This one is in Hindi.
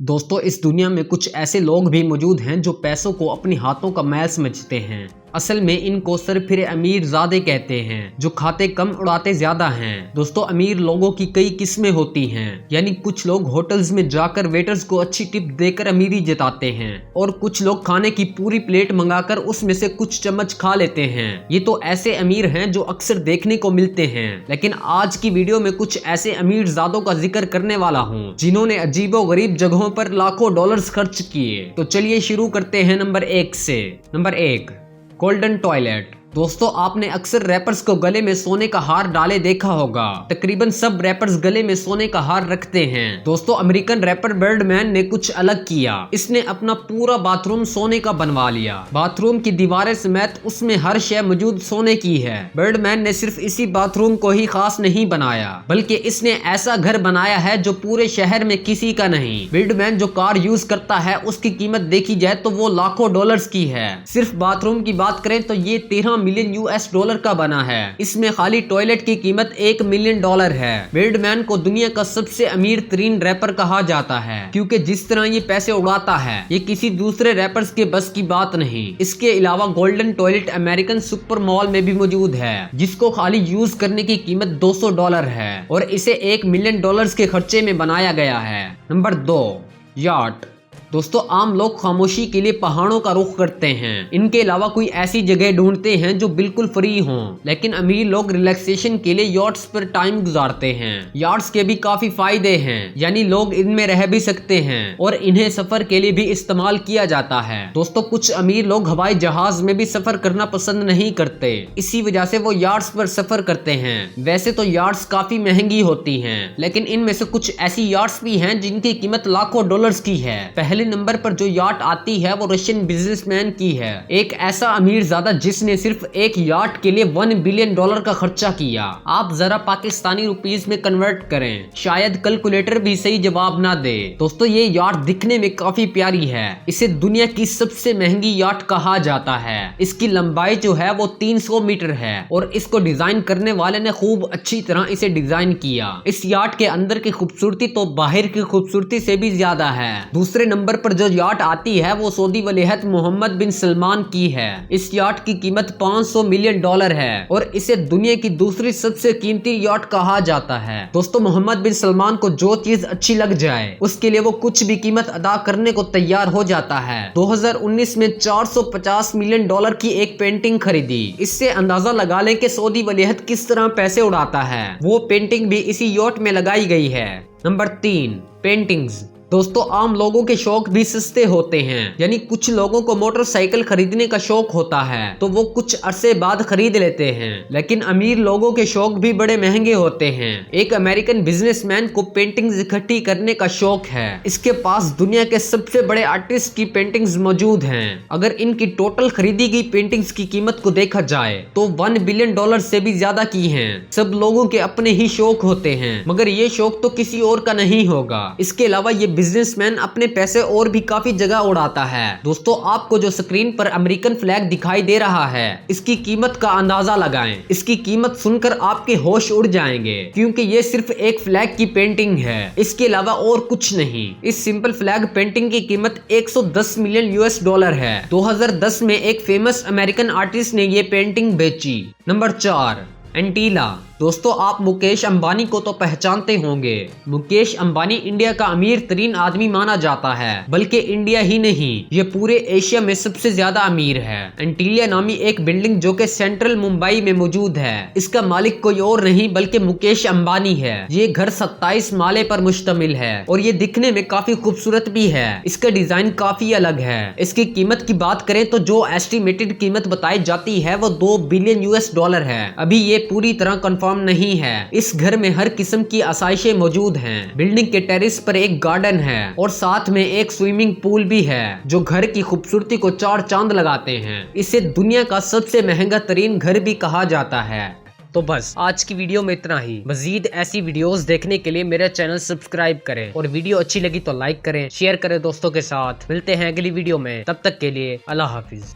दोस्तों, इस दुनिया में कुछ ऐसे लोग भी मौजूद हैं जो पैसों को अपने हाथों का मैल समझते हैं। असल में इनको सिर्फ अमीर ज़ादे कहते हैं, जो खाते कम उड़ाते ज्यादा हैं। दोस्तों, अमीर लोगों की कई किस्में होती हैं। यानी कुछ लोग होटल्स में जाकर वेटर्स को अच्छी टिप देकर अमीरी जताते हैं और कुछ लोग खाने की पूरी प्लेट मंगाकर उसमें से कुछ चम्मच खा लेते हैं। ये तो ऐसे अमीर हैं जो अक्सर देखने को मिलते हैं। लेकिन आज की वीडियो में कुछ ऐसे अमीर ज़ादों का जिक्र करने वाला हूँ जिन्होंने अजीबो गरीब जगहों पर लाखों डॉलर्स खर्च किए। तो चलिए शुरू करते हैं नंबर 1 से। Number 1, golden toilet. दोस्तों, आपने अक्सर रैपर्स को गले में सोने का हार डाले देखा होगा। तकरीबन सब रैपर्स गले में सोने का हार रखते हैं। दोस्तों, अमेरिकन रैपर बिर्डमैन ने कुछ अलग किया। इसने अपना पूरा बाथरूम सोने का बनवा लिया। बाथरूम की दीवारें समेत उसमें हर शय मौजूद सोने की है। बिर्डमैन ने सिर्फ इसी बाथरूम को ही खास नहीं बनाया, बल्कि इसने ऐसा घर बनाया है जो पूरे शहर में किसी का नहीं। बिर्डमैन जो कार यूज करता है उसकी कीमत देखी जाए तो वो लाखों डॉलर्स की है। सिर्फ बाथरूम की बात करें तो ये 13 मिलियन US डॉलर का बना है। इसमें खाली टॉयलेट की कीमत $1 मिलियन है। बिर्डमैन को दुनिया का सबसे अमीर तरीन रैपर कहा जाता है, क्योंकि जिस तरह ये पैसे उड़ाता है ये किसी दूसरे रैपर्स के बस की बात नहीं। इसके अलावा golden toilet American super mall में भी मौजूद है, जिसको खाली यूज करने की कीमत $200 है और इसे $1 मिलियन के खर्चे में बनाया गया है। Number 2, yacht. दोस्तों, आम लोग खामोशी के लिए पहाड़ों का रुख करते हैं। इनके अलावा कोई ऐसी जगह ढूंढते हैं जो बिल्कुल फ्री हों। लेकिन अमीर लोग रिलैक्सेशन के लिए यॉट्स पर टाइम गुजारते हैं। याट्स के भी काफी फायदे हैं, यानी लोग इनमें रह भी सकते हैं और इन्हें सफर के लिए भी इस्तेमाल किया जाता है। दोस्तों, कुछ अमीर लोग हवाई जहाज में भी सफर करना पसंद नहीं करते, इसी वजह से वो याट्स पर सफर करते हैं। वैसे तो याट्स काफी महंगी होती हैं, लेकिन इनमें से कुछ ऐसी याट्स भी हैं जिनकी कीमत लाखों डॉलर्स की है। पहले नंबर पर जो याट आती है वो रशियन बिजनेसमैन की है। एक ऐसा अमीर ज़्यादा जिसने सिर्फ एक याट के लिए $1 बिलियन का खर्चा किया। आप जरा पाकिस्तानी रुपीस में कन्वर्ट करें, शायद कैलकुलेटर भी सही जवाब ना दे। दोस्तों, ये याट दिखने में काफी प्यारी है। इसे दुनिया की सबसे महंगी याट कहा जाता है। इसकी लंबाई जो है वो 300 मीटर है और इसको डिजाइन करने वाले ने खूब अच्छी तरह इसे डिजाइन किया। इस याट के अंदर की खूबसूरती तो बाहर की खूबसूरती से भी ज्यादा है। दूसरे नंबर पर जो याट आती है वो सऊदी वलीअहद मोहम्मद बिन सलमान की है। इस याट की कीमत $500 मिलियन है और इसे दुनिया की दूसरी सबसे कीमती याट कहा जाता है। दोस्तों, मोहम्मद बिन सलमान को जो चीज अच्छी लग जाए उसके लिए वो कुछ भी कीमत अदा करने को तैयार हो जाता है। 2019 में $450 मिलियन की एक पेंटिंग खरीदी। इससे अंदाजा लगा लें कि सऊदी वलीअहद किस तरह पैसे उड़ाता है। वो पेंटिंग भी इसी याट में लगाई गई है। Number 3, paintings. दोस्तों, आम लोगों के शौक भी सस्ते होते हैं। यानी कुछ लोगों को मोटरसाइकिल खरीदने का शौक होता है तो वो कुछ अरसे बाद खरीद लेते हैं, लेकिन अमीर लोगों के शौक भी बड़े महंगे होते हैं। एक अमेरिकन बिजनेसमैन को पेंटिंग्स इकट्ठी करने का शौक है। इसके पास दुनिया के सबसे बड़े आर्टिस्ट की पेंटिंग्स मौजूद हैं। अगर इनकी टोटल खरीदी गई पेंटिंग्स की कीमत को देखा जाए तो $1 बिलियन से भी ज्यादा की है। सब लोगों के अपने ही शौक होते हैं, मगर ये शौक तो किसी और का नहीं होगा। इसके अलावा ये बिजनेसमैन अपने पैसे और भी काफी जगह उड़ाता है। दोस्तों, आपको जो स्क्रीन पर अमेरिकन फ्लैग दिखाई दे रहा है इसकी कीमत का अंदाजा लगाएं। इसकी कीमत सुनकर आपके होश उड़ जाएंगे, क्योंकि ये सिर्फ एक फ्लैग की पेंटिंग है, इसके अलावा और कुछ नहीं। इस सिंपल फ्लैग पेंटिंग की कीमत $110 मिलियन है। 2010 में एक फेमस अमेरिकन आर्टिस्ट ने ये पेंटिंग बेची। नंबर 4, एंटीला। दोस्तों, आप मुकेश अंबानी को तो पहचानते होंगे। मुकेश अंबानी इंडिया का अमीर तरीन आदमी माना जाता है, बल्कि इंडिया ही नहीं ये पूरे एशिया में सबसे ज्यादा अमीर है। एंटीलिया नामी एक बिल्डिंग जो कि सेंट्रल मुंबई में मौजूद है, इसका मालिक कोई और नहीं बल्कि मुकेश अंबानी है। ये घर 27 माले पर मुश्तमिल है और ये दिखने में काफी खूबसूरत भी है। इसका डिजाइन काफी अलग है। इसकी कीमत की बात करें तो जो एस्टिमेटेड कीमत बताई जाती है वो $2 बिलियन है। अभी ये पूरी तरह नहीं है। इस घर में हर किस्म की आसाइशें मौजूद हैं। बिल्डिंग के टेरेस पर एक गार्डन है और साथ में एक स्विमिंग पूल भी है, जो घर की खूबसूरती को 4 चांद लगाते हैं। इसे दुनिया का सबसे महंगा तरीन घर भी कहा जाता है। तो बस आज की वीडियो में इतना ही। मजीद ऐसी वीडियोस देखने के लिए मेरा चैनल सब्सक्राइब करें और वीडियो अच्छी लगी तो लाइक करें, शेयर करें दोस्तों के साथ। मिलते हैं अगली वीडियो में, तब तक के लिए अल्लाह हाफिज।